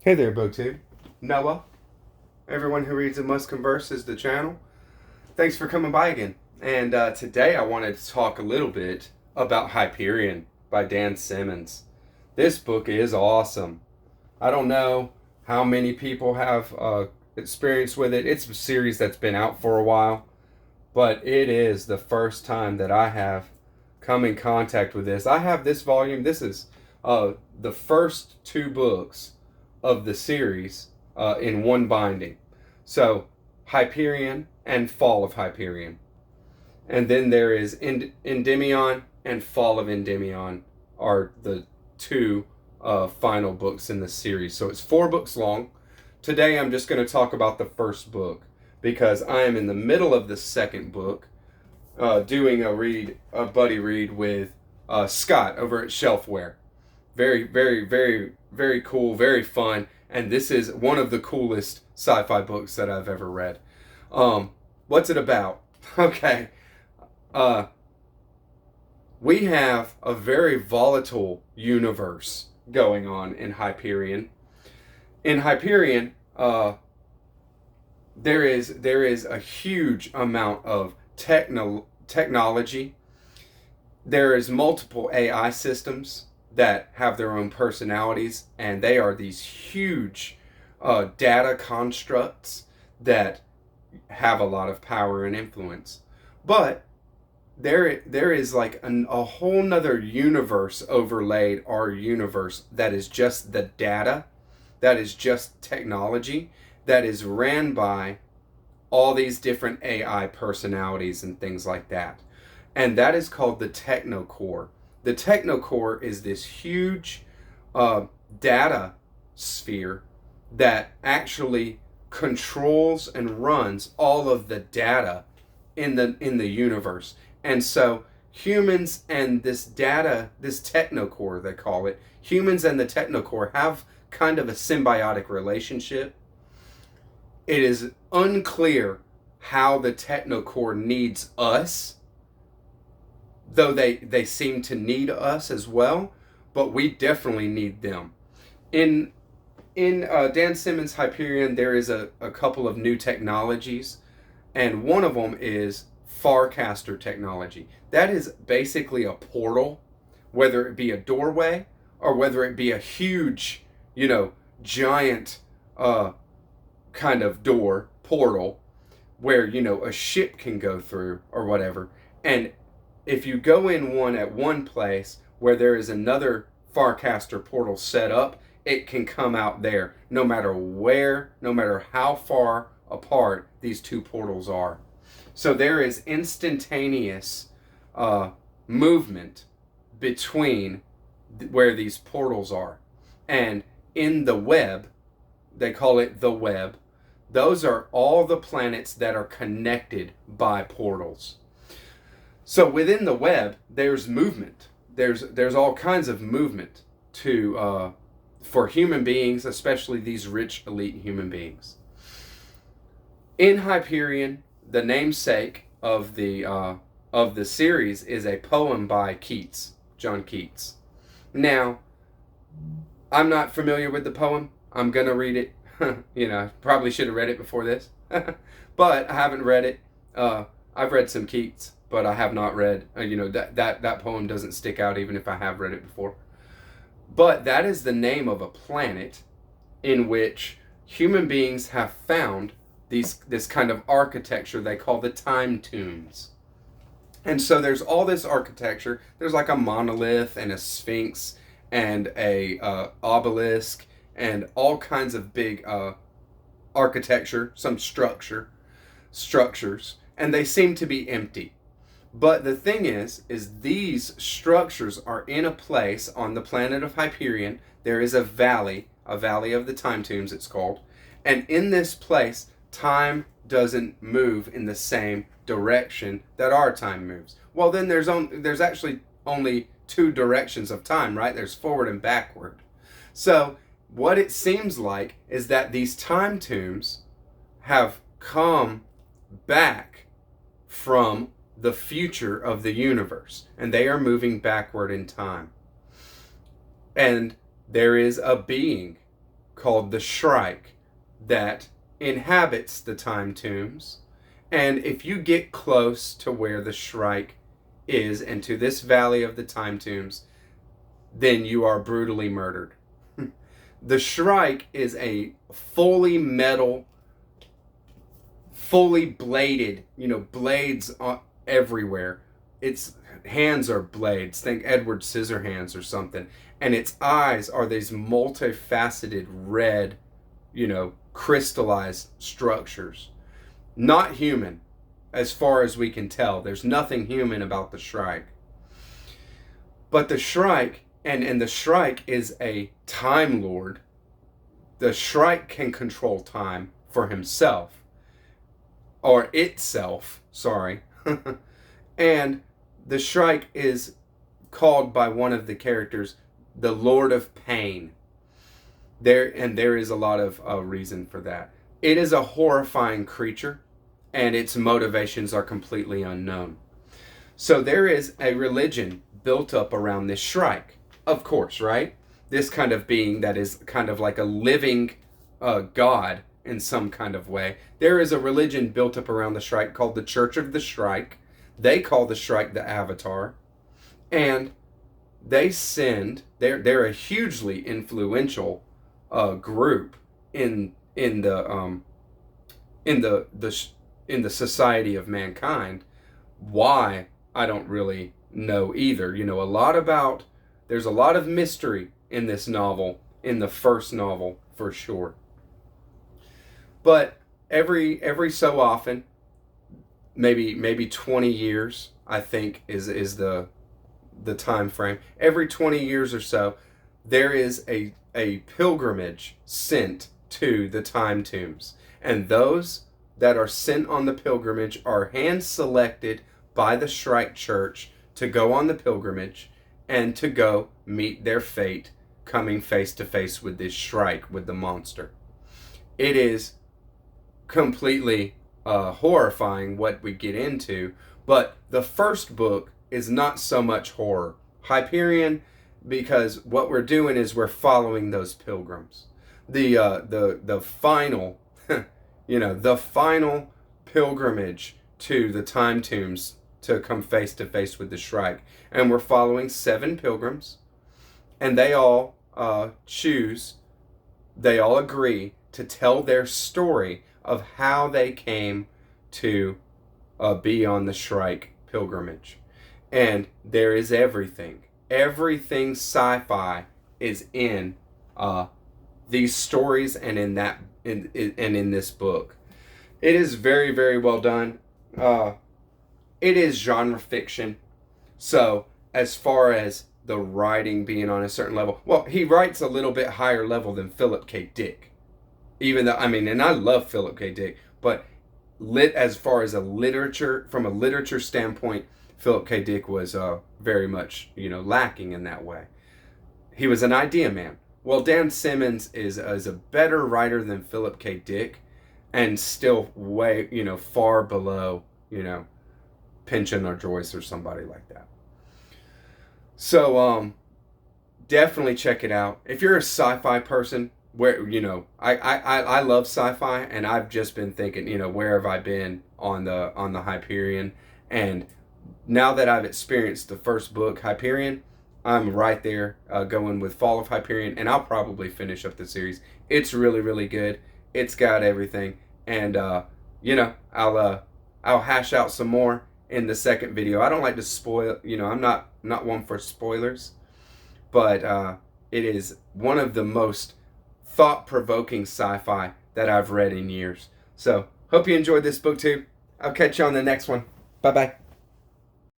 Hey there, BookTube. Noah. Everyone who reads and must converse is the channel. Thanks for coming by again. And today I wanted to talk a little bit about Hyperion by Dan Simmons. This book is awesome. I don't know how many people have experience with it. It's a series that's been out for a while, but it is the first time that I have come in contact with this. I have this volume. This is the first two books of the series in one binding. So Hyperion and Fall of Hyperion. And then there is Endymion and Fall of Endymion are the two final books in the series. So it's 4 books long. Today I'm just going to talk about the first book because I am in the middle of the second book doing a buddy read with Scott over at Shelfware. Very, very, very, very cool, very fun, and this is one of the coolest sci-fi books that I've ever read. What's it about? Okay, we have a very volatile universe going on in Hyperion. In Hyperion, there is a huge amount of technology. There is multiple AI systems that have their own personalities, and they are these huge data constructs that have a lot of power and influence. But there is like a whole nother universe overlaid our universe that is just the data, that is just technology, that is ran by all these different AI personalities and things like that. And that is called the Technocore. The Technocore is this huge data sphere that actually controls and runs all of the data in the universe. And so humans and this Technocore, they call it, humans and the Technocore have kind of a symbiotic relationship. It is unclear how the Technocore needs us, though they seem to need us as well, but we definitely need them. In Dan Simmons Hyperion, there is a couple of new technologies, and one of them is Farcaster technology. That is basically a portal, whether it be a doorway or whether it be a huge, giant kind of portal where, a ship can go through or whatever. And if you go in one at one place where there is another Farcaster portal set up, it can come out there no matter where, no matter how far apart these two portals are. So there is instantaneous movement between where these portals are. And in the web, they call it the web, those are all the planets that are connected by portals. So within the web, there's movement. There's all kinds of movement for human beings, especially these rich elite human beings. In Hyperion, the namesake of the series is a poem by Keats, John Keats. Now, I'm not familiar with the poem. I'm gonna read it. Probably should have read it before this, but I haven't read it. I've read some Keats, but I have not read, that poem doesn't stick out even if I have read it before. But that is the name of a planet in which human beings have found this kind of architecture they call the time tombs. And so there's all this architecture. There's like a monolith and a sphinx and a obelisk and all kinds of big architecture, some structures, and they seem to be empty. But the thing is these structures are in a place on the planet of Hyperion. There is a valley of the time tombs, it's called. And in this place, time doesn't move in the same direction that our time moves. Well, then there's actually only 2 directions of time, right? There's forward and backward. So what it seems like is that these time tombs have come back from the future of the universe, and they are moving backward in time. And there is a being called the Shrike that inhabits the time tombs. And if you get close to where the Shrike is and to this valley of the time tombs, then you are brutally murdered. The Shrike is a fully metal, fully bladed, blades everywhere. Its hands are blades. Think Edward Scissorhands or something. And its eyes are these multifaceted red, crystallized structures. Not human, as far as we can tell. There's nothing human about the Shrike. But the Shrike, and the Shrike is a Time Lord. The Shrike can control time for himself. Or itself, sorry. And the Shrike is called by one of the characters the Lord of Pain. There is a lot of reason for that. It is a horrifying creature, and its motivations are completely unknown. So there is a religion built up around this Shrike, of course, right? This kind of being that is kind of like a living god in some kind of way. There is a religion built up around the Shrike called the Church of the Shrike. They call the Shrike the Avatar, and they send. They're a hugely influential group in the society of mankind. Why, I don't really know either. There's a lot of mystery in this novel, in the first novel for sure. But every so often, maybe 20 years, I think is the time frame. Every 20 years or so, there is a pilgrimage sent to the time tombs. And those that are sent on the pilgrimage are hand selected by the Shrike Church to go on the pilgrimage and to go meet their fate, coming face to face with this Shrike, with the monster. It is completely horrifying what we get into, but the first book is not so much horror. Hyperion, because what we're doing is we're following those pilgrims. The final the final pilgrimage to the time tombs to come face to face with the Shrike. And we're following 7 pilgrims, and they all agree to tell their story of how they came to be on the Shrike pilgrimage. And there is everything sci-fi is in these stories and in this book. It is very, very well done. It is genre fiction, so as far as the writing being on a certain level, well, he writes a little bit higher level than Philip K. Dick. Even though, and I love Philip K. Dick, but as far as from a literature standpoint, Philip K. Dick was very much, lacking in that way. He was an idea man. Well, Dan Simmons is a better writer than Philip K. Dick, and still way, far below, Pynchon or Joyce or somebody like that. So, definitely check it out. If you're a sci-fi person, where, I love sci-fi, and I've just been thinking, where have I been on the Hyperion? And now that I've experienced the first book, Hyperion, I'm right there going with Fall of Hyperion, and I'll probably finish up the series. It's really, really good. It's got everything, and I'll hash out some more in the second video. I don't like to spoil. I'm not one for spoilers, but it is one of the most thought-provoking sci-fi that I've read in years. So hope you enjoyed this book too. I'll catch you on the next one. Bye bye.